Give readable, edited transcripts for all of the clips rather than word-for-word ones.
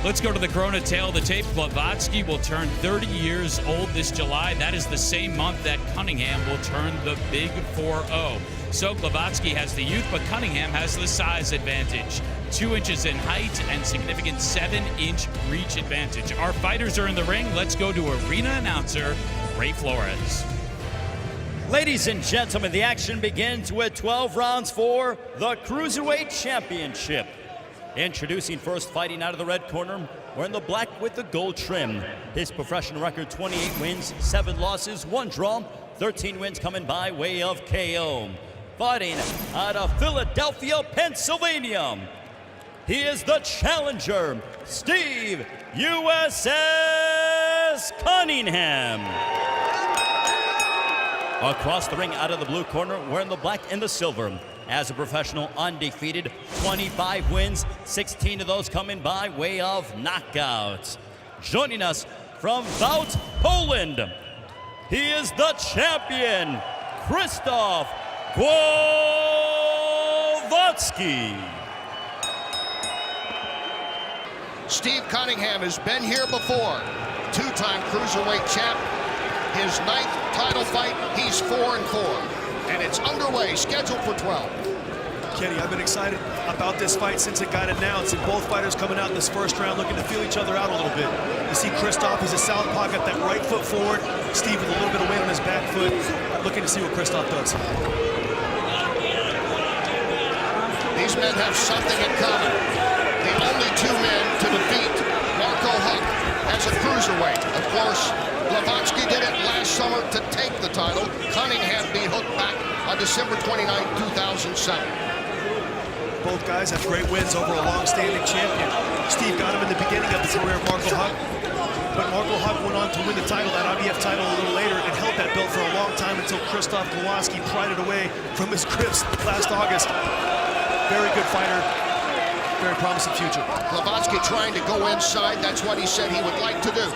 Let's go to the Corona tail of the tape. Glowacki will turn 30 years old this July. That is the same month that Cunningham will turn the big 4-0. So Glowacki has the youth, but Cunningham has the size advantage. 2 inches in height and significant 7-inch reach advantage. Our fighters are in the ring. Let's go to arena announcer Ray Flores. Ladies and gentlemen, the action begins with 12 rounds for the Cruiserweight Championship. Introducing first, fighting out of the red corner, wearing the black with the gold trim. His professional record, 28 wins, 7 losses, 1 draw, 13 wins coming by way of KO. Fighting out of Philadelphia, Pennsylvania, he is the challenger, Steve USS Cunningham. Across the ring, out of the blue corner, wearing the black and the silver. As a professional, undefeated, 25 wins, 16 of those coming by way of knockouts. Joining us from Wout, Poland, he is the champion, Krzysztof Glowacki. Steve Cunningham has been here before. 2-time Cruiserweight champ. His 9th title fight, he's 4-4. And it's underway, scheduled for 12. Kenny, I've been excited about this fight since it got announced, and both fighters coming out in this first round looking to feel each other out a little bit. You see Krzysztof, he's a southpaw, got that right foot forward. Steve with a little bit of weight on his back foot, looking to see what Krzysztof does. These men have something in common. The only 2 men to defeat Marco Huck as a cruiserweight. Of course, Glowacki did it last summer to take the title. Cunningham beat Hook back on December 29, 2007. Both guys have great wins over a long-standing champion. Steve got him in the beginning of the career of Marco Huck, but Marco Huck went on to win the title, that IBF title, a little later, and held that belt for a long time until Krzysztof Glowacki pried it away from his grips last August. Very good fighter, very promising future. Glowacki trying to go inside. That's what he said he would like to do.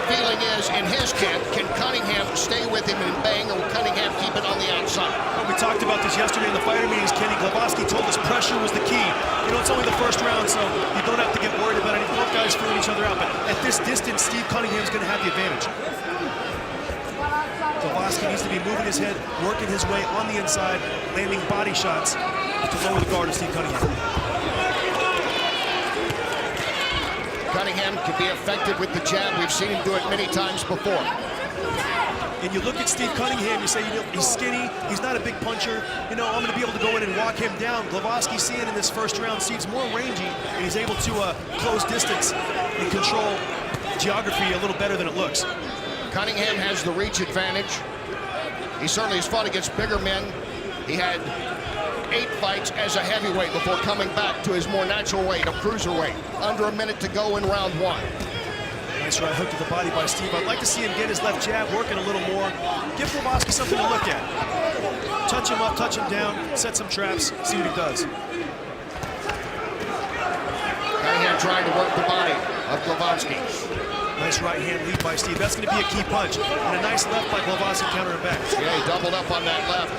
Feeling is, in his camp, can Cunningham stay with him and bang, or will Cunningham keep it on the outside? Well, we talked about this yesterday in the fighter meetings, Kenny. Glowacki told us pressure was the key. You know, it's only the first round, so you don't have to get worried about it. Both guys feeling each other out, but at this distance, Steve Cunningham's going to have the advantage. Glowacki needs to be moving his head, working his way on the inside, landing body shots to lower the guard of Steve Cunningham. Cunningham can be effective with the jab. We've seen him do it many times before. And you look at Steve Cunningham, you say, you know, he's skinny, he's not a big puncher. You know, I'm going to be able to go in and walk him down. Glowacki, seeing in this first round, Steve's more rangy, and he's able to close distance and control geography a little better than it looks. Cunningham has the reach advantage. He certainly has fought against bigger men. He had 8 fights as a heavyweight before coming back to his more natural weight of cruiserweight. Under a minute to go in round 1. Nice right hook to the body by Steve. I'd like to see him get his left jab working a little more. Give Glowacki something to look at. Touch him up, touch him down, set some traps, see what he does. Cunningham trying to work the body of Glowacki. Nice right hand lead by Steve. That's going to be a key punch. And a nice left by Glowacki countering back. Yeah, he doubled up on that left.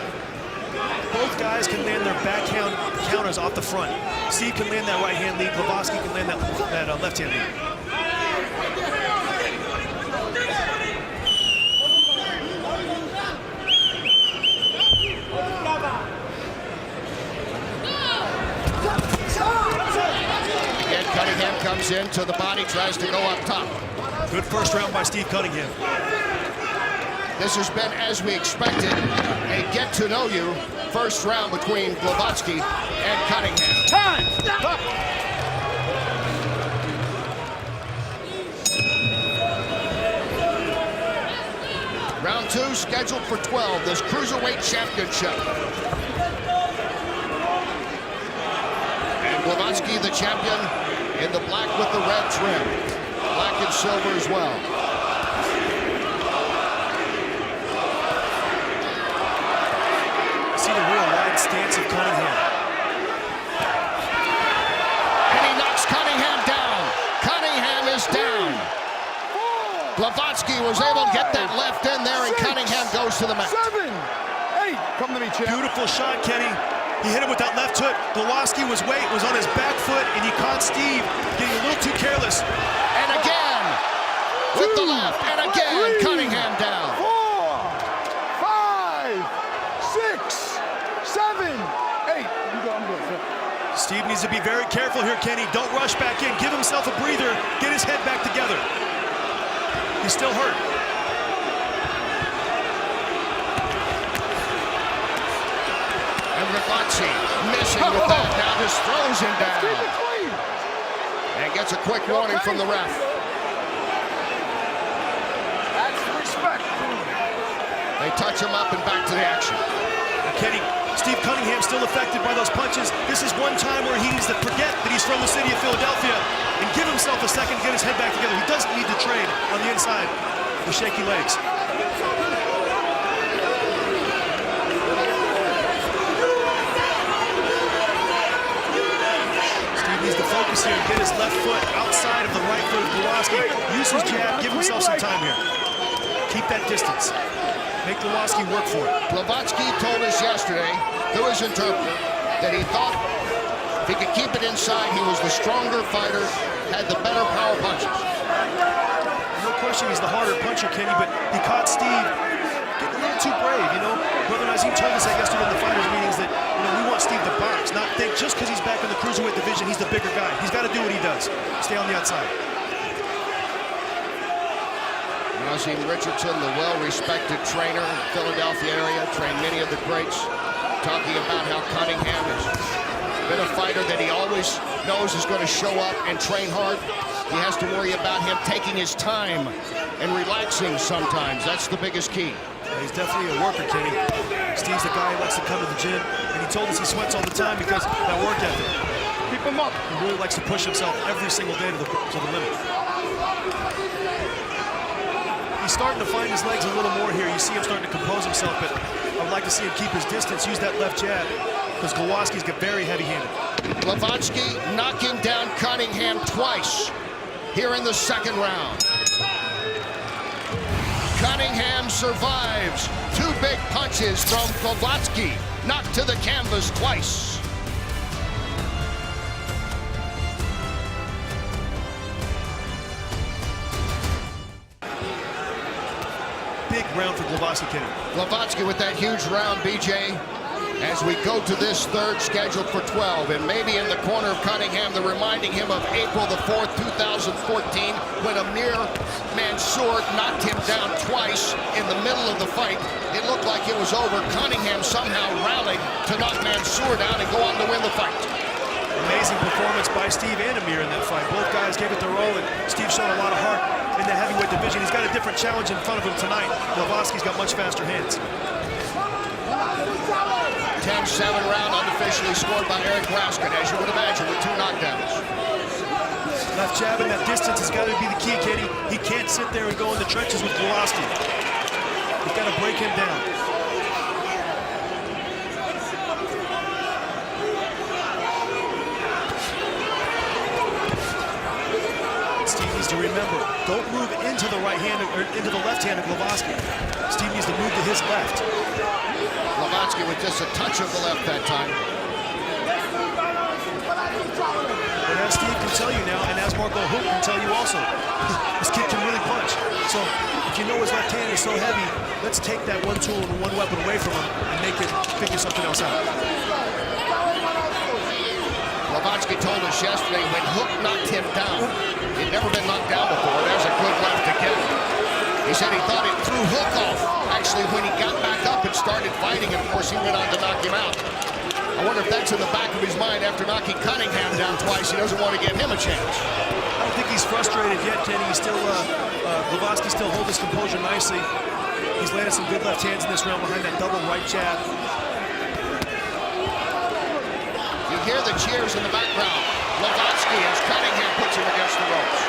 Both guys can land their backhand counters off the front. Steve can land that right hand lead. Glowacki can land that left hand lead. Again, Cunningham comes into the body, tries to go up top. Good first round by Steve Cunningham. This has been, as we expected, a get-to-know-you first round between Glowacki and Cunningham. Time! Round 2 scheduled for 12, this Cruiserweight Championship. And Glowacki, the champion, in the black with the red trim. Black and silver as well. See the real wide stance of Cunningham. And he knocks Cunningham down. Cunningham is down. Glowacki was able to get that left in there, and Cunningham goes to the mat. 7, 8. Come to me, champ. Beautiful shot, Kenny. He hit him with that left hook. Glowacki was on his back foot, and he caught Steve getting a little too careless. And again, with the left, and again, Cunningham down. 4, 5, 6, 7, 8. You go, I'm good, sir. Steve needs to be very careful here, Kenny. Don't rush back in. Give himself a breather. Get his head back together. He's still hurt. And Glowacki missing with that. Now just throws him down. Keep it clean. And gets a quick warning from the ref. That's respect. They touch him up and back to the action. Kenny, Steve Cunningham still affected by those punches. This is one time where he needs to forget that he's from the city of Philadelphia and give himself a second to get his head back together. He doesn't need to train on the inside with shaky legs. Steve needs to focus here and get his left foot outside of the right foot of Glowacki. Use his jab, give himself some time here. Keep that distance. Make Glowacki work for it. Glowacki told us yesterday, through his interpreter, that he thought if he could keep it inside, he was the stronger fighter, had the better power punches. No question he's the harder puncher, Kenny, but he caught Steve getting a little too brave, you know? Brother Nazim told us that yesterday in the fighters' meetings that, you know, we want Steve to box, not think just because he's back in the cruiserweight division, he's the bigger guy. He's got to do what he does. Stay on the outside. Nazim Richardson, the well-respected trainer in the Philadelphia area, trained many of the greats, talking about how Cunningham has been a fighter that he always knows is going to show up and train hard. He has to worry about him taking his time and relaxing sometimes. That's the biggest key. Yeah, he's definitely a worker, Kenny. Steve's the guy who likes to come to the gym, and he told us he sweats all the time because of that work ethic. Keep him up. He really likes to push himself every single day to the limit. He's starting to find his legs a little more here. You see him starting to compose himself, but I would like to see him keep his distance, use that left jab, because Glowacki's got very heavy-handed. Glowacki knocking down Cunningham twice here in the second round. Cunningham survives. 2 big punches from Glowacki, knocked to the canvas twice. Big round for Glowacki, Kenny. Glowacki with that huge round, BJ. As we go to this third scheduled for 12, and maybe in the corner of Cunningham, they're reminding him of April the 4th, 2014, when Amir Mansour knocked him down twice in the middle of the fight. It looked like it was over. Cunningham somehow rallied to knock Mansour down and go on to win the fight. Amazing performance by Steve and Amir in that fight. Both guys gave it their all, and Steve showed a lot of heart in the heavyweight division. He's got a different challenge in front of him tonight. Glowacki's got much faster hands. 10-7 round unofficially scored by Eric Raskin, as you would imagine, with 2 knockdowns. Left jab and that distance has got to be the key, Kenny. He can't sit there and go in the trenches with Glowacki. He's got to break him down. Steve needs to remember, don't move into the right hand or into the left hand of Glowacki. Steve needs to move to his left. Glowacki with just a touch of the left that time. But as Steve can tell you now, and as Marco Hook can tell you also, this kid can really punch. So if you know his left hand is so heavy, let's take that one tool and one weapon away from him and make him figure something else out. Glowacki told us yesterday when Hook knocked him down, he'd never been knocked down before. There's a good left again. He said he thought it threw Hook off. Actually, when he got back up and started fighting, and of course, he went on to knock him out. I wonder if that's in the back of his mind after knocking Cunningham down twice. He doesn't want to give him a chance. I don't think he's frustrated yet, Kenny. He's still, Glowacki still holds his composure nicely. He's landed some good left hands in this round behind that double right jab. You hear the cheers in the background. Glowacki as Cunningham puts him against the ropes.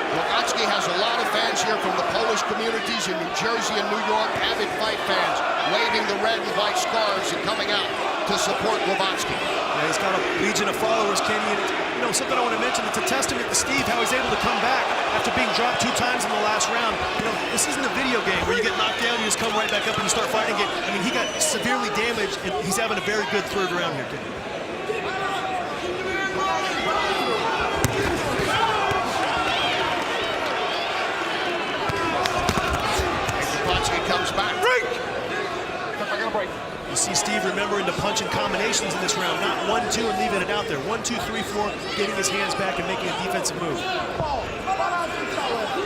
Glowacki has a lot of fans here from the Polish communities in New Jersey and New York, avid fight fans, waving the red and white scarves and coming out. to support Glowacki. Yeah, he's got a legion of followers, Kenny. And, you know, something I want to mention, it's a testament to Steve how he's able to come back after being dropped 2 times in the last round. You know, this isn't a video game where you get knocked down, you just come right back up and you start fighting again. I mean, he got severely damaged, and he's having a very good 3rd round here, Kenny. Glowacki comes back. You see Steve remembering the punch and combinations in this round, not 1-2 and leaving it out there. 1, 2, 3, 4, getting his hands back and making a defensive move.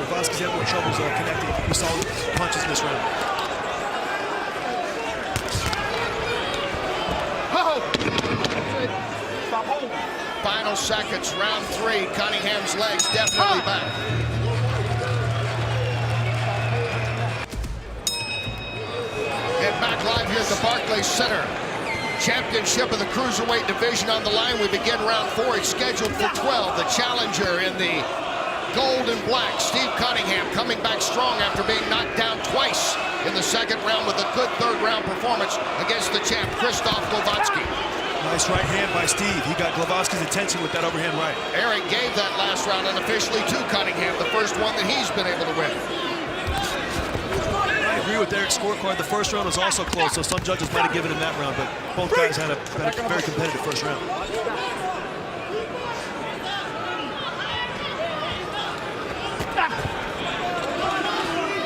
Glowacki's had more troubles connecting. We saw punches in this round. Final seconds, round 3. Cunningham's legs definitely back. And back live here at the Barclays Center. Championship of the Cruiserweight division on the line. We begin round 4. It's scheduled for 12. The challenger in the gold and black, Steve Cunningham, coming back strong after being knocked down twice in the 2nd round with a good 3rd round performance against the champ, Glowacki. Nice right hand by Steve. He got Glowacki's attention with that overhand right. Eric gave that last round unofficially to Cunningham, the first one that he's been able to win. I agree with Eric's scorecard. The 1st round was also close, so some judges might have given him that round, but both guys had a very competitive 1st round.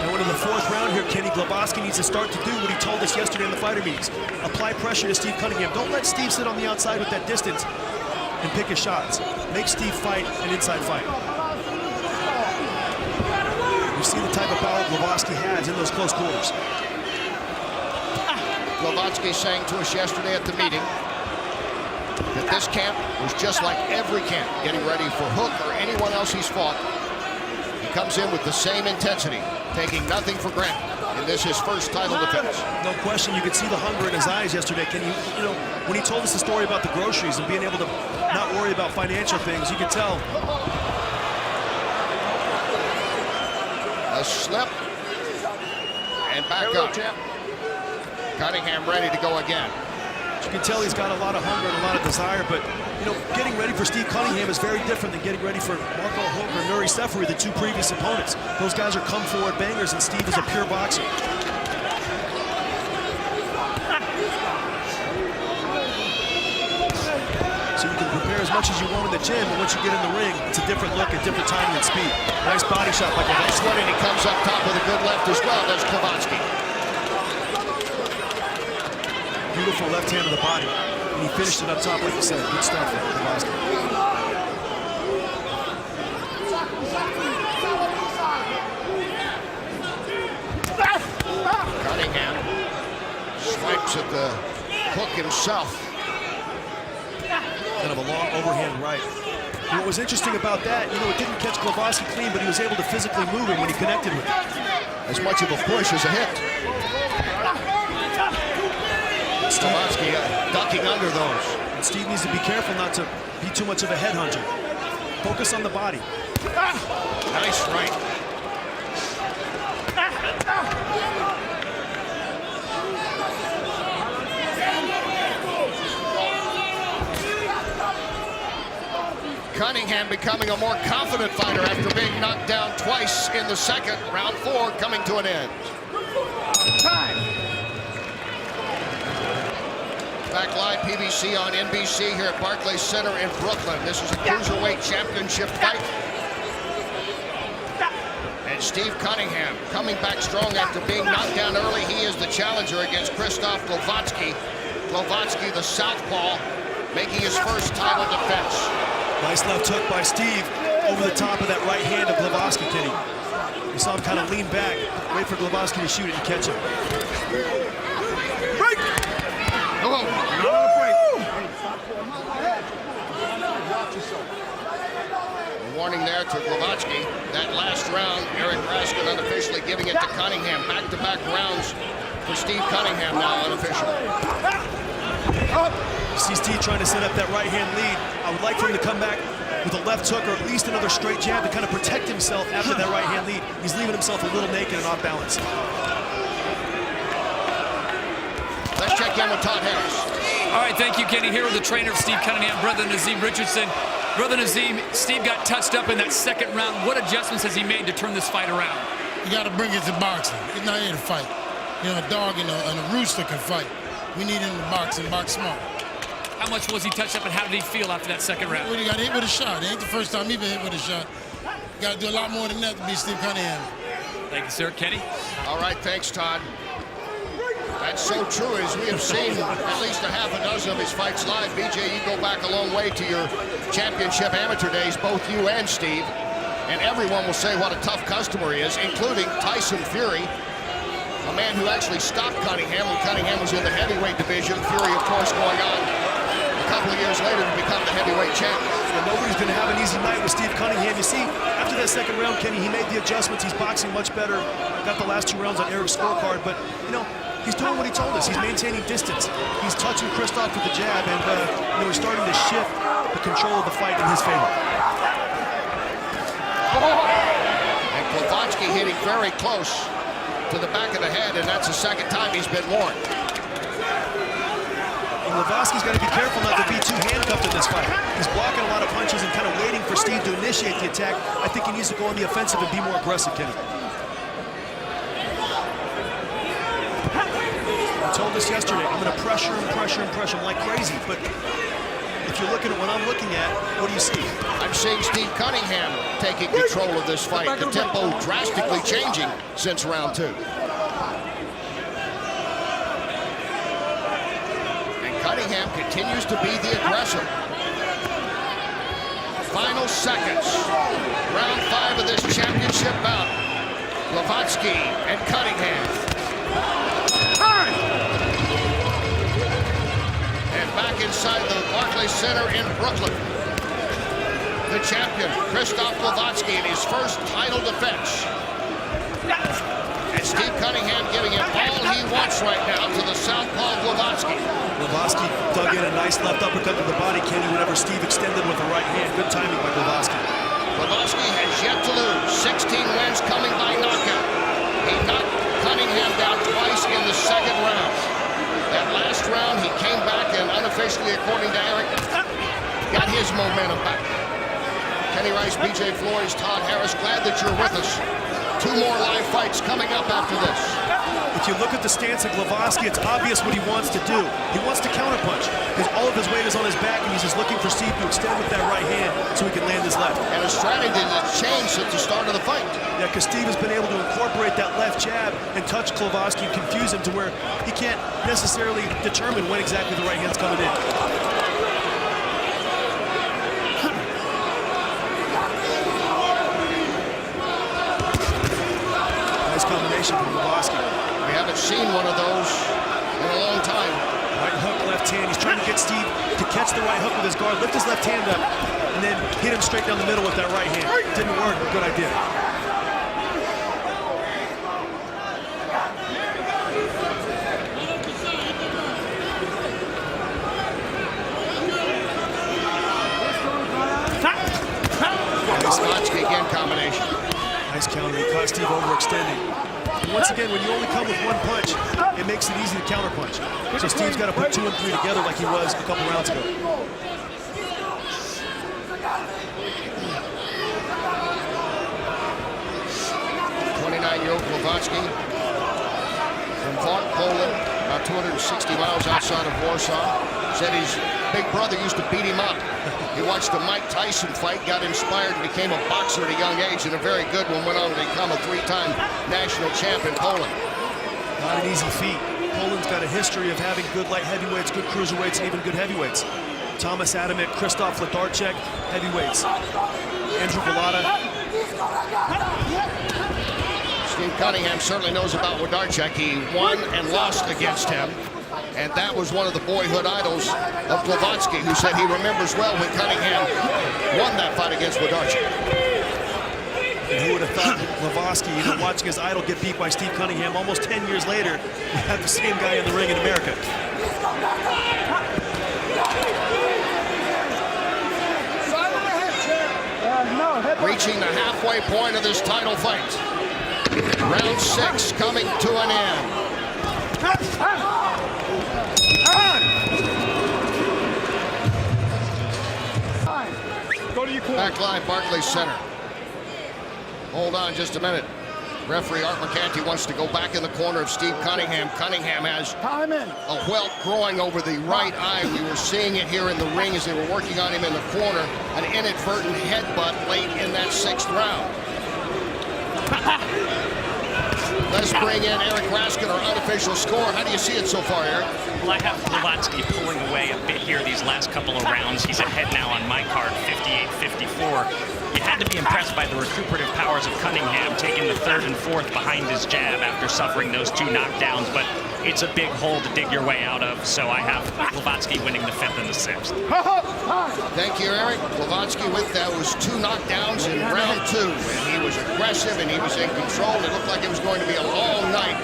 And in the 4th round here, Kenny, Glowacki needs to start to do what he told us yesterday in the fighter meetings. Apply pressure to Steve Cunningham. Don't let Steve sit on the outside with that distance and pick his shots. Make Steve fight an inside fight. You see the type of power Glowacki has in those close quarters. Glowacki saying to us yesterday at the meeting that this camp was just like every camp, getting ready for Hook or anyone else he's fought. He comes in with the same intensity, taking nothing for granted in this his first title defense. No question, you could see the hunger in his eyes yesterday. Can you know, when he told us the story about the groceries and being able to not worry about financial things, you could tell. A slip and back up. Cunningham ready to go again. You can tell he's got a lot of hunger and a lot of desire, but you know, getting ready for Steve Cunningham is very different than getting ready for Marco Hook or Nuri Seferi, the 2 previous opponents. Those guys are come-forward bangers, and Steve is a pure boxer. So you can prepare as much as you want in the gym, but once you get in the ring, it's a different look, a different timing and speed. Nice body shot by Glowacki. And he comes up top with a good left as well, does Glowacki. Beautiful left hand of the body. And he finished it up top, like you said. Good stuff there, Glowacki. Cunningham swipes at the hook himself. Kind of a long overhand right. And what was interesting about that, you know, it didn't catch Glowacki clean, but he was able to physically move him when he connected with it. As much of a push as a hit. Glowacki ducking under those. And Steve needs to be careful not to be too much of a headhunter. Focus on the body. Nice right. Cunningham becoming a more confident fighter after being knocked down twice in the 2nd. Round 4 coming to an end. Time. Back live, PBC on NBC here at Barclays Center in Brooklyn. This is a Cruiserweight Championship fight. And Steve Cunningham coming back strong after being knocked down early. He is the challenger against Glowacki. Glowacki, the southpaw, making his first title defense. Nice left hook by Steve over the top of that right hand of Glowacki, Kenny. You saw him kind of lean back, wait for Glowacki to shoot it and catch him. Break! Hello. A warning there to Glowacki. That last round, Eric Raskin unofficially giving it to Cunningham. Back-to-back rounds for Steve Cunningham now unofficially. You see Steve trying to set up that right-hand lead. I would like for him to come back with a left hook or at least another straight jab to kind of protect himself after that right-hand lead. He's leaving himself a little naked and off balance. Let's check in with Todd Harris. All right, thank you, Kenny. Here with the trainer of Steve Cunningham, Brother Nazim Richardson. Brother Nazim, Steve got touched up in that second round. What adjustments has he made to turn this fight around? You got to bring it to boxing. He's not here to fight. You know, a dog and a rooster can fight. We need him to box and box smart. How much was he touched up, and how did he feel after that second round? Well, he got hit with a shot. It ain't the first time he been hit with a shot. Got to do a lot more than that to beat Steve Cunningham. Thank you, sir. Kenny? All right, thanks, Todd. That's so true, as we have seen at least a half a dozen of his fights live. BJ, you go back a long way to your championship amateur days, both you and Steve, and everyone will say what a tough customer he is, including Tyson Fury, a man who actually stopped Cunningham when Cunningham was in the heavyweight division. Fury, of course, going on a couple of years later to become the heavyweight champion. Well, nobody's going to have an easy night with Steve Cunningham. You see, after that second round, Kenny, he made the adjustments. He's boxing much better. Got the last 2 rounds on Eric's scorecard, but, you know, he's doing what he told us. He's maintaining distance. He's touching Christoph with the jab, and you know, he's starting to shift the control of the fight in his favor. And Glowacki hitting very close to the back of the head, and that's the second time he's been warned. Glowacki's got to be careful not to be too handcuffed in this fight. He's blocking a lot of punches and kind of waiting for Steve to initiate the attack. I think he needs to go on the offensive and be more aggressive, Kenny. I told this yesterday, I'm going to pressure him like crazy, but if you're looking at what I'm looking at, what do you see? I'm seeing Steve Cunningham taking control of this fight. The tempo drastically changing since round 2. Cunningham continues to be the aggressor. Final seconds. Round 5 of this championship bout. Glowacki and Cunningham. And back inside the Barclays Center in Brooklyn. The champion, Christoph Glowacki, in his first title defense. And Steve Cunningham giving him all he wants right now to the southpaw Glowacki. Glowacki dug in a nice left uppercut to the body, Kenny, whenever Steve extended with the right hand. Good timing by Glowacki. Glowacki has yet to lose. 16 wins coming by knockout. He knocked Cunningham down twice in the second round. That last round, he came back and unofficially, according to Eric, got his momentum back. Kenny Rice, BJ Flores, Todd Harris, glad that you're with us. 2 more live fights coming up after this. If you look at the stance of Glowacki, it's obvious what he wants to do. He wants to counterpunch because all of his weight is on his back, and he's just looking for Steve to extend with that right hand so he can land his left. And a strategy that's changed since the start of the fight. Yeah, because Steve has been able to incorporate that left jab and touch Glowacki and confuse him to where he can't necessarily determine when exactly the right hand's coming in. Combination from Glowacki. We haven't seen one of those in a long time. Right hook, left hand. He's trying to get Steve to catch the right hook with his guard, lift his left hand up, and then hit him straight down the middle with that right hand. Didn't work, but good idea. Glowacki again combination. Nice counter. He caught Steve overextending. And once again, when you only come with 1 punch, it makes it easy to counterpunch. So Steve's got to put 2 and 3 together like he was a couple rounds ago. 29-year-old Glowacki from Poland, about 260 miles outside of Warsaw, said his big brother used to beat him up. He watched the Mike Tyson fight, got inspired, and became a boxer at a young age, and a very good one. Went on to become a 3-time national champ in Poland. Not an easy feat. Poland's got a history of having good light heavyweights, good cruiserweights, and even good heavyweights. Thomas Adamek, Krzysztof Wlodarczyk, heavyweights. Andrew Golota. Steve Cunningham certainly knows about Wlodarczyk. He won and lost against him. And that was one of the boyhood idols of Glowacki, who said he remembers well when Cunningham won that fight against Wlodarczyk. And who would have thought Glowacki, you know, watching his idol get beat by Steve Cunningham almost 10 years later, we have the same guy in the ring in America. Reaching the halfway point of this title fight. Round 6 coming to an end. Back live, Barclays Center. Hold on just a minute. Referee Art McCanty wants to go back in the corner of Steve Cunningham. Cunningham has a welt growing over the right eye. We were seeing it here in the ring as they were working on him in the corner. An inadvertent headbutt late in that 6th round. Let's bring in Eric Raskin, our unofficial score. How do you see it so far, Eric? Well, I have Glowacki pulling away a bit here these last couple of rounds. He's ahead now on my card, 58-54. You had to be impressed by the recuperative powers of Cunningham, taking the 3rd and 4th behind his jab after suffering those 2 knockdowns, but it's a big hole to dig your way out of, so I have Glowacki winning the 5th and the 6th. Thank you, Eric. Glowacki with those 2 knockdowns in round 2, and he was aggressive and he was in control. It looked like it was going to be a long night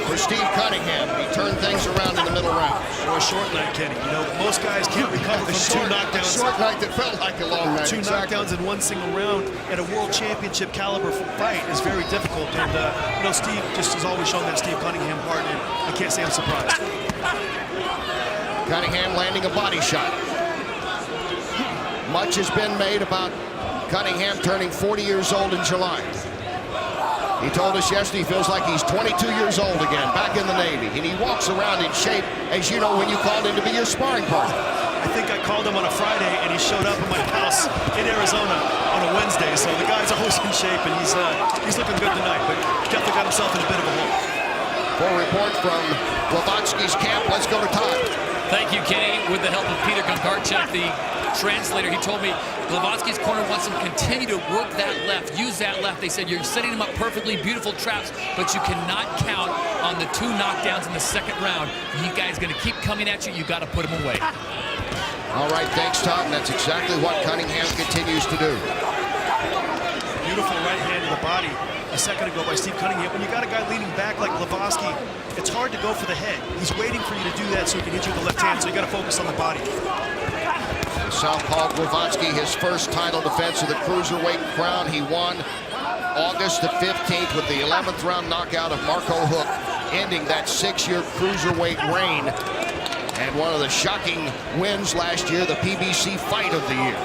for Steve Cunningham. He turned things around in the middle round. Or a short night, Kenny. You know, most guys can't recover from 2 knockdowns. A short night that felt like a long night. 2 knockdowns in 1 single round at a world championship caliber fight is very difficult. And, you know, Steve just has always shown that Steve Cunningham heart, and I can't say I'm surprised. Cunningham landing a body shot. Much has been made about Cunningham turning 40 years old in July. He told us yesterday he feels like he's 22 years old again, back in the Navy. And he walks around in shape, as you know, when you called him to be your sparring partner. I think I called him on a Friday, and he showed up at my house in Arizona on a Wednesday. So the guy's always in shape, and he's looking good tonight. But definitely got himself in a bit of a hole. For a report from Glowacki's camp, let's go to Todd. Thank you, Kenny. With the help of Peter Gunkarchuk, the translator, he told me Glowacki's corner wants him to continue to work that left, use that left. They said you're setting him up perfectly, beautiful traps, but you cannot count on the 2 knockdowns in the 2nd round. You guys going to keep coming at you. You got to put him away. All right, thanks, Todd. And that's exactly what Cunningham continues to do. Beautiful right hand to the body a second ago by Steve Cunningham. When you got a guy leaning back like Glowacki, it's hard to go for the head. He's waiting for you to do that so he can hit you with the left hand, so you got to focus on the body. Southpaw Glowacki, his first title defense of the cruiserweight crown. He won August the 15th with the 11th round knockout of Marco Hook, ending that 6-year cruiserweight reign. And one of the shocking wins last year, the PBC fight of the year.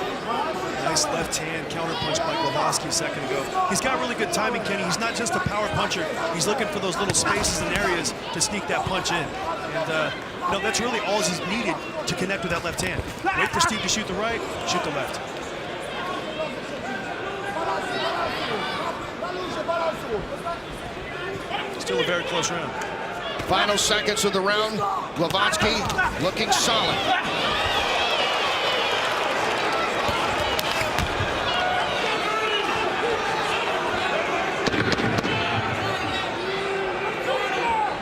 Nice left hand counterpunch by Glowacki a second ago. He's got really good timing, Kenny. He's not just a power puncher. He's looking for those little spaces and areas to sneak that punch in. And you know, that's really all he's needed to connect with that left hand. Wait for Steve to shoot the right, shoot the left. Still a very close round. Final seconds of the round. Glowacki looking solid.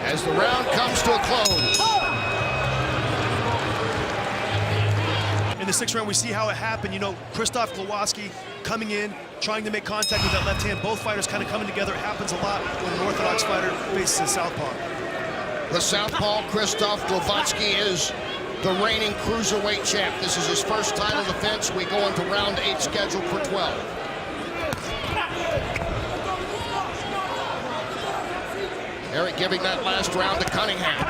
As the round comes to a close. In the 6th round, we see how it happened. You know, Krzysztof Glowacki coming in, trying to make contact with that left hand. Both fighters kind of coming together. It happens a lot when an orthodox fighter faces a southpaw. The southpaw Krzysztof Glowacki is the reigning cruiserweight champ. This is his first title defense. We go into round 8 scheduled for 12. Eric giving that last round to Cunningham.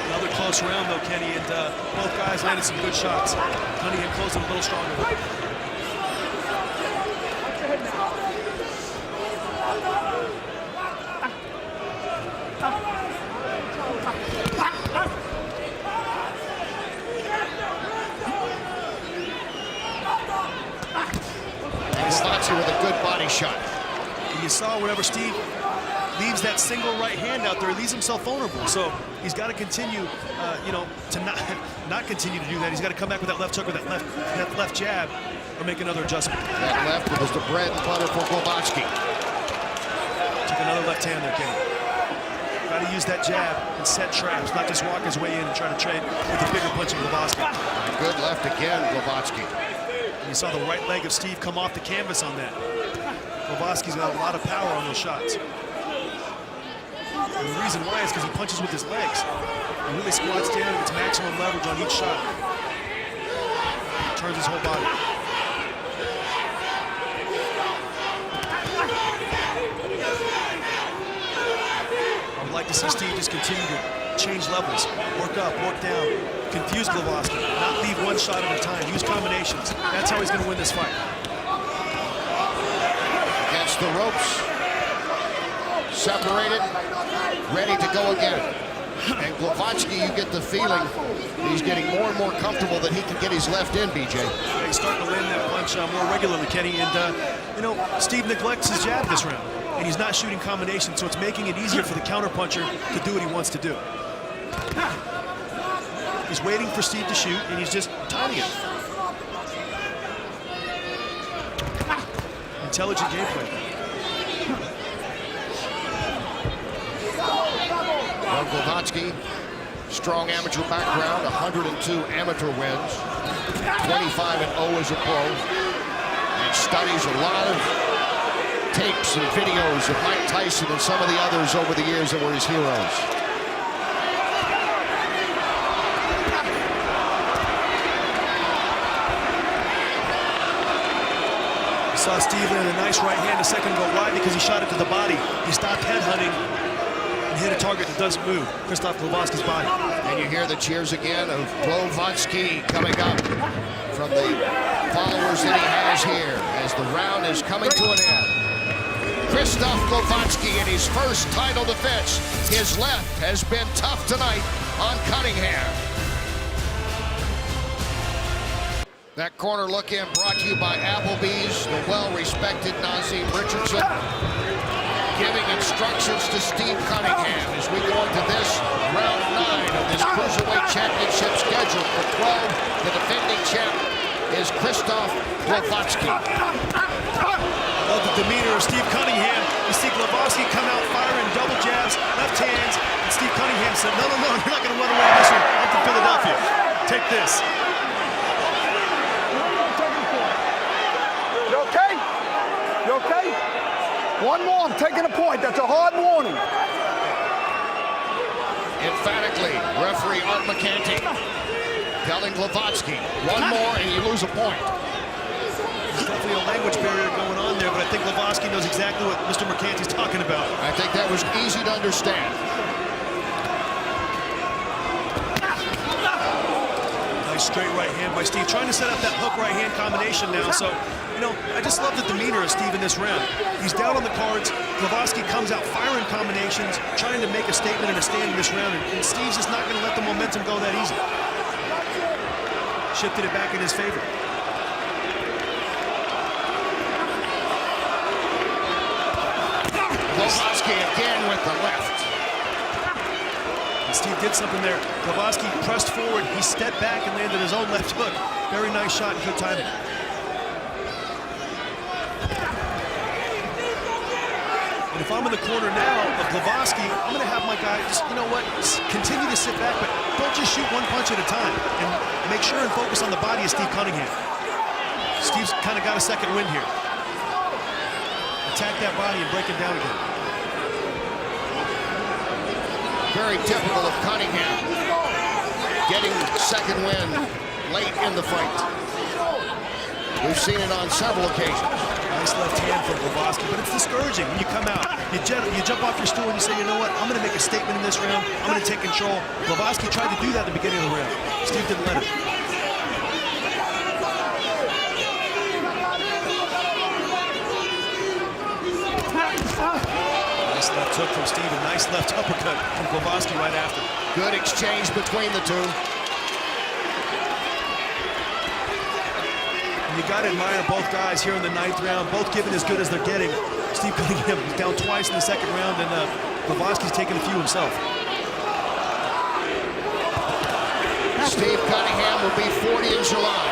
Another close round, though, Kenny, and both guys landed some good shots. Cunningham closing a little stronger. Glowacki with a good body shot. And you saw whenever Steve leaves that single right hand out there, he leaves himself vulnerable. So he's got to continue, you know, to not continue to do that. He's got to come back with that left hook or that left jab, or make another adjustment. That left was the bread and butter for Glowacki. Took another left hand there, Kenny. Got to use that jab and set traps, not just walk his way in and try to trade with a bigger punch of Glowacki. Good left again, Glowacki. And you saw the right leg of Steve come off the canvas on that. Glowacki's got a lot of power on those shots. And the reason why is because he punches with his legs. He really squats down and gets maximum leverage on each shot. Turns his whole body. I would like to see Steve just continue to change levels. Work up, work down. Confuse Glowacki. Not leave Steve one shot at a time. Use combinations. That's how he's going to win this fight. Against the ropes. Separated. Ready to go again. And Glowacki, you get the feeling he's getting more and more comfortable that he can get his left in, BJ. Yeah, he's starting to land that punch more regularly, Kenny. And, you know, Steve neglects his jab this round. And he's not shooting combinations, so it's making it easier for the counterpuncher to do what he wants to do. He's waiting for Steve to shoot, and he's just timing it. Intelligent game plan. Glowacki, strong amateur background, 102 amateur wins, 25-0 as a pro, and studies a lot of tapes and videos of Mike Tyson and some of the others over the years that were his heroes. You saw Steve land a nice right hand a second ago. Why? Because he shot it to the body. He stopped headhunting and hit a target that doesn't move. Krzysztof Glowacki's body. And you hear the cheers again of Glowacki coming up from the followers that he has here as the round is coming to an end. Krzysztof Glowacki in his first title defense. His left has been tough tonight on Cunningham. That corner look in brought to you by Applebee's, the well-respected Nazim Richardson, giving instructions to Steve Cunningham as we go into this round 9 of this Cruiserweight Championship schedule for 12. The defending champ is Krzysztof Glowacki. I love the demeanor of Steve Cunningham. You see Glowacki come out firing double jabs, left hands, and Steve Cunningham said, no, you're not going to run away with this one. I'm from Philadelphia. Take this. You okay? You okay? One more, I'm taking a point. That's a hard warning. Emphatically, referee Art McCanty telling Glowacki, one more and you lose a point. There's definitely a language barrier going on there, but I think Glowacki knows exactly what Mr. McCanty's talking about. I think that was easy to understand. Nice straight right hand by Steve, trying to set up that hook right hand combination now. So, you know, I just love the demeanor of Steve in this round. He's down on the cards. Glowacki comes out firing combinations, trying to make a statement and a stand in this round, and Steve's just not going to let the momentum go that easy. Shifted it back in his favor. Glowacki again with the left. And Steve did something there. Glowacki pressed forward. He stepped back and landed his own left hook. Very nice shot and good timing. And if I'm in the corner now of Glowacki, I'm going to have my guy just, you know what, continue to sit back, but don't just shoot one punch at a time. And make sure and focus on the body of Steve Cunningham. Steve's kind of got a second wind here. Attack that body and break him down again. Very typical of Cunningham. Getting second wind late in the fight. We've seen it on several occasions. Nice left hand from Glowacki, but it's discouraging when you come out. You jump off your stool and you say, you know what, I'm going to make a statement in this round. I'm going to take control. Glowacki tried to do that at the beginning of the round. Steve didn't let him. Nice left hook from Steve, a nice left uppercut from Glowacki right after. Good exchange between the two. You got to admire both guys here in the 9th round, both giving as good as they're getting. Steve Cunningham is down twice in the 2nd round, and Glowacki's taking a few himself. Steve Cunningham will be 40 in July.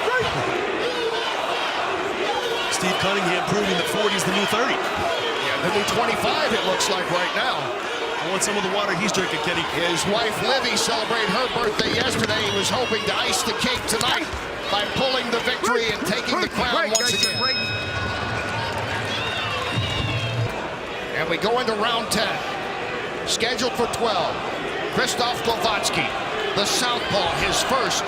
Steve Cunningham proving that 40 is the new 30. Yeah, the new 25 it looks like right now. I want some of the water he's drinking, Kenny. His wife Livy celebrated her birthday yesterday. He was hoping to ice the cake tonight by pulling the victory and taking the crown once again. And we go into round 10. Scheduled for 12. Krzysztof Glowacki, the southpaw, his first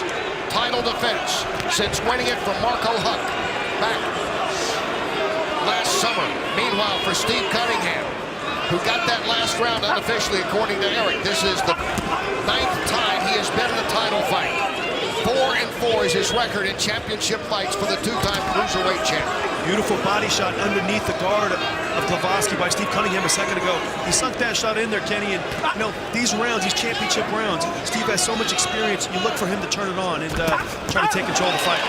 title defense since winning it from Marco Huck back last summer. Meanwhile, for Steve Cunningham, who got that last round unofficially, according to Eric, this is the 9th time he has been in a title fight. 4-4 is his record in championship fights for the two-time cruiserweight champ. Beautiful body shot underneath the guard of Glowacki by Steve Cunningham a second ago. He sunk that shot in there, Kenny, and you know, these rounds, these championship rounds, Steve has so much experience, you look for him to turn it on and try to take control of the fight.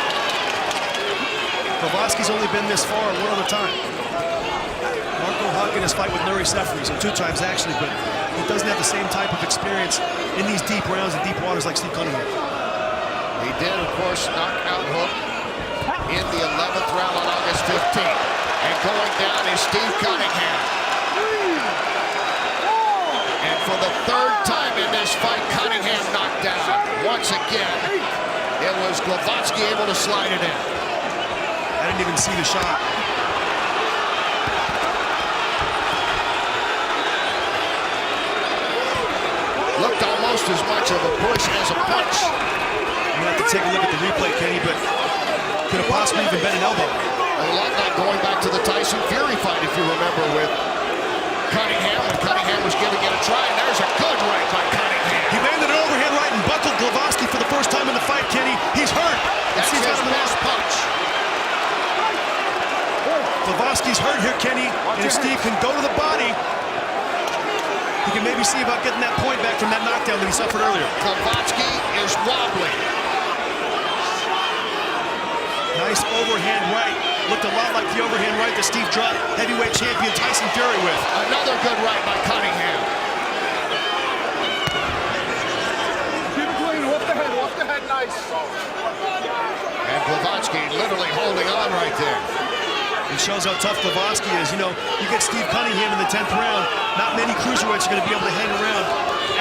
Glowacki's only been this far one other time. Marco Huck in his fight with Nuri Sefri, so 2 times actually, but he doesn't have the same type of experience in these deep rounds and deep waters like Steve Cunningham. He did, of course, knock out Hook in the 11th round on August 15th. And going down is Steve Cunningham. And for the 3rd time in this fight, Cunningham knocked down. Once again, it was Glowacki able to slide it in. I didn't even see the shot. Looked almost as much of a push as a punch. I'm gonna have to take a look at the replay, Kenny, but could have possibly even been an elbow. A lot like going back to the Tyson Fury fight, if you remember, with Cunningham, when Cunningham was giving it a try, and there's a good right by Cunningham. He landed an overhand right and buckled Glowacki for the first time in the fight, Kenny. He's hurt. That's his best punch. Glowacki's hurt here, Kenny, and if Steve can go to the body, he can maybe see about getting that point back from that knockdown that he suffered earlier. Glowacki is wobbly. Nice overhand right. Looked a lot like the overhand right that Steve dropped heavyweight champion Tyson Fury with. Another good right by Cunningham. Keep it clean, off the head, nice. And Glowacki literally holding on right there. It shows how tough Glowacki is. You know, you get Steve Cunningham in the 10th round, not many cruiserweights are going to be able to hang around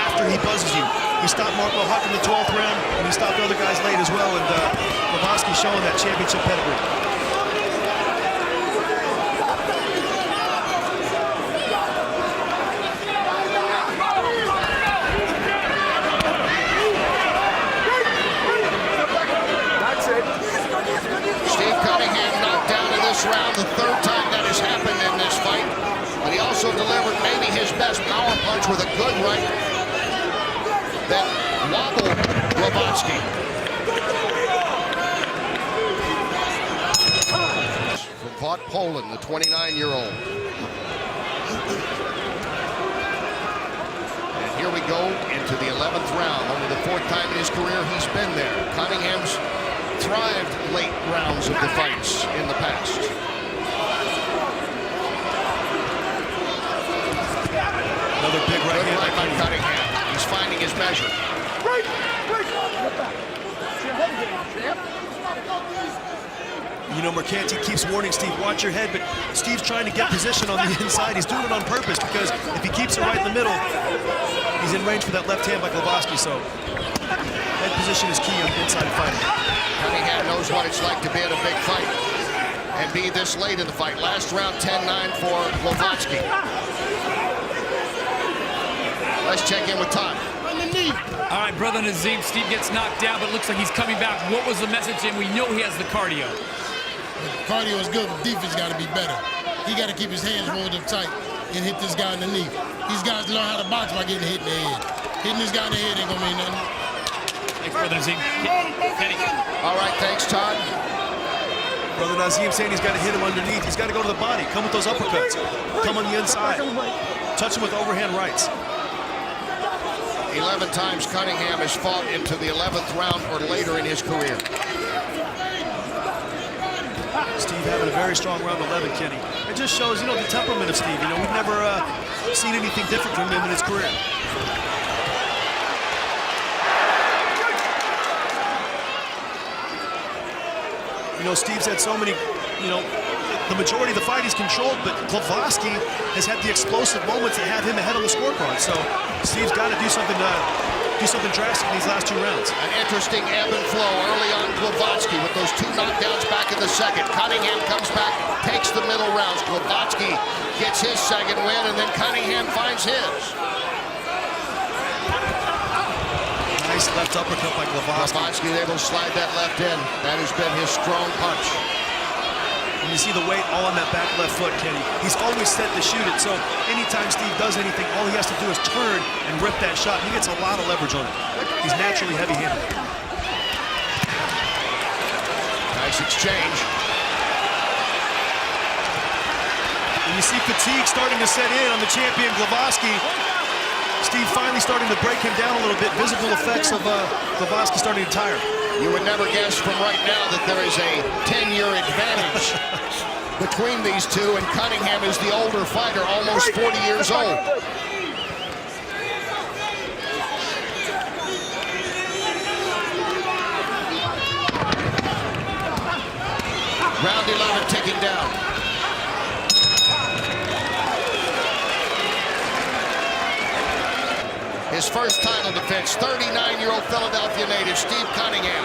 after he buzzes you. He stopped Marco Huck in the 12th round, and he stopped other guys late as well, and Glowacki showing that championship pedigree. Round, the 3rd time that has happened in this fight, but he also delivered maybe his best power punch with a good right that wobbled Glowacki. From Vought, Poland, the 29-year-old. And here we go into the 11th round. Only the 4th time in his career he's been there. Cunningham's thrived late rounds of the fights in the past. Another big right hand by Cunningham. He's finding his measure. You know, Mercanti keeps warning Steve, watch your head, but Steve's trying to get position on the inside. He's doing it on purpose because if he keeps it right in the middle, he's in range for that left hand by Glowacki, so head position is key on the inside fighting. Cunningham knows what it's like to be in a big fight and be this late in the fight. Last round, 10-9 for Glowacki. Let's check in with Todd. All right, brother Nazim, Steve gets knocked down, but looks like he's coming back. What was the message? And we know he has the cardio. Cardio is good, but defense got to be better. He got to keep his hands rolled up tight and hit this guy in the knee. These guys learn how to box by getting hit in the head. Hitting this guy in the head ain't gonna mean nothing. Thanks, brother Nazim. Kenny. All right, thanks, Todd. Brother Nazim saying he's got to hit him underneath. He's got to go to the body. Come with those uppercuts. Come on the inside. Touch him with overhand rights. 11 times Cunningham has fought into the 11th round or later in his career. Steve having a very strong round 11, Kenny. It just shows, you know, the temperament of Steve. You know, we've never seen anything different from him in his career. You know, Steve's had so many, you know, the majority of the fight he's controlled, but Glowacki has had the explosive moments that have him ahead on the scorecard. So Steve's got to do something drastic in these last 2 rounds. An interesting ebb and flow early on Glowacki with those 2 knockdowns back in the second. Cunningham comes back, takes the middle rounds. Glowacki gets his second win, and then Cunningham finds his. Nice left uppercut by Glowacki. Glowacki able to slide that left in. That has been his strong punch. And you see the weight all on that back left foot, Kenny. He's always set to shoot it, so anytime Steve does anything, all he has to do is turn and rip that shot. He gets a lot of leverage on it. He's naturally heavy-handed. Nice exchange. And you see fatigue starting to set in on the champion Glowacki. Steve finally starting to break him down a little bit. Visible effects of Glowacki starting to tire. You would never guess from right now that there is a 10-year advantage between these two, and Cunningham is the older fighter, almost 40 years old. Round 11 ticking down. His first title defense, 39-year-old Philadelphia native Steve Cunningham,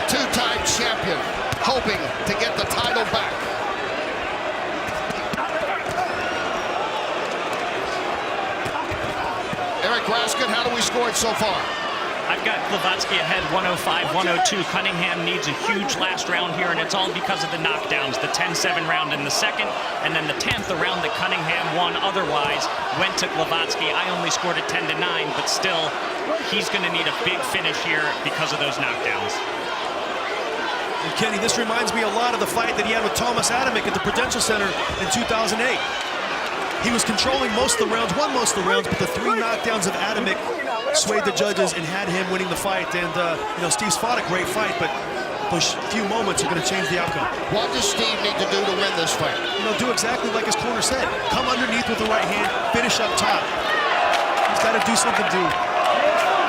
two-time champion, hoping to get the title back. Eric Raskin, how do we score it so far? I've got Glowacki ahead 105-102. Cunningham needs a huge last round here, and it's all because of the knockdowns. The 10-7 round in the second, and then the 10th, the round that Cunningham won otherwise, went to Glowacki. I only scored it 10-9, but still, he's going to need a big finish here because of those knockdowns. And Kenny, this reminds me a lot of the fight that he had with Thomas Adamek at the Prudential Center in 2008. He was controlling most of the rounds, won most of the rounds, but the 3 knockdowns of Adamek swayed the judges and had him winning the fight. And, you know, Steve's fought a great fight, but those few moments are going to change the outcome. What does Steve need to do to win this fight? You know, do exactly like his corner said. Come underneath with the right hand, finish up top. He's got to do something to,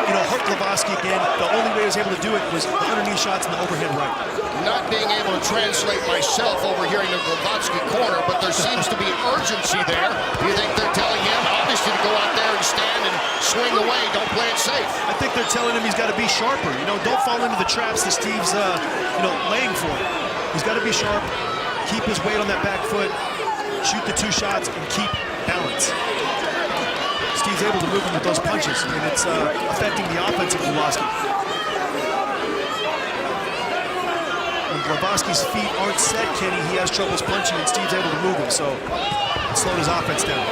you know, hurt Glowacki again. The only way he was able to do it was the underneath shots and the overhead right. Not being able to translate myself over here in the Glowacki corner, but there seems to be urgency there. Do you think they're telling him, obviously, to go out there and stand and swing away, don't play it safe? I think they're telling him he's got to be sharper. You know, don't fall into the traps that Steve's, you know, laying for him. He's got to be sharp, keep his weight on that back foot, shoot the 2 shots, and keep balance. Steve's able to move him with those punches, and it's affecting the offense of Glowacki. When Glowacki's feet aren't set, Kenny, he has troubles punching, and Steve's able to move him, so it slowed his offense down.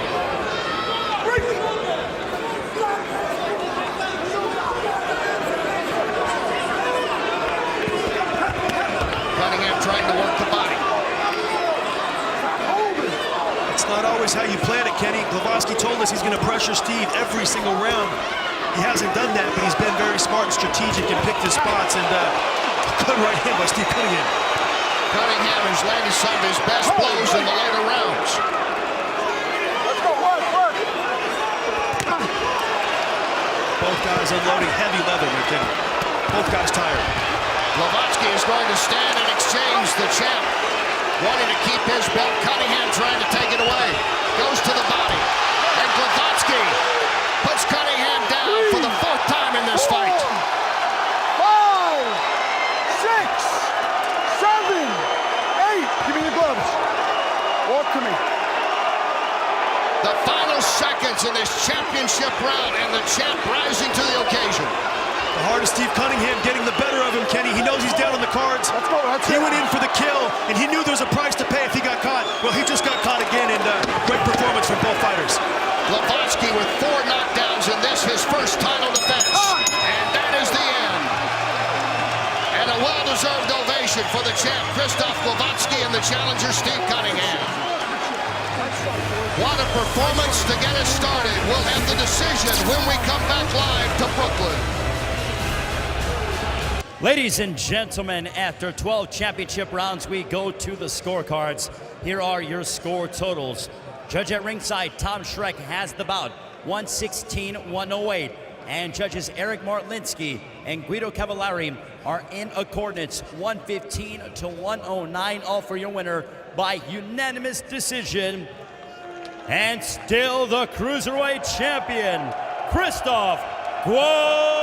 Cunningham trying to work the body. It's not always how you plan it, Kenny. Glowacki told us he's going to pressure Steve every single round. He hasn't done that, but he's been very smart and strategic and picked his spots, and good right hand by Steve Cunningham. Cunningham has landed some of his best blows in the later rounds. Let's go, work. Both guys unloading heavy leather there, Kenny. Both guys tired. Glowacki is going to stand and exchange the champ. Wanting to keep his belt. Cunningham trying to take it away. Goes to the body. And Glowacki puts Cunningham down for the 4th time in this fight. 5, 6, 7, 8. Give me the gloves. Walk to me. The final seconds in this championship round, and the champ rising to the occasion. The heart of Steve Cunningham getting the better of him, Kenny. He knows he's down on the cards. Let's go, He went in for the kill, and he knew there was a price to pay if he got caught. Well, he just got caught again, and great performance from both fighters. Glowacki with 4 knockdowns in this, his first title defense. And that is the end. And a well-deserved ovation for the champ, Krzysztof Glowacki, and the challenger, Steve Cunningham. What a performance to get us started. We'll have the decision when we come back live to Brooklyn. Ladies and gentlemen, after 12 championship rounds, we go to the scorecards. Here are your score totals. Judge at ringside, Tom Schreck has the bout, 116-108. And judges Eric Martlinsky and Guido Cavallari are in accordance, 115-109, all for your winner by unanimous decision. And still the Cruiserweight champion, Krzysztof Glowacki.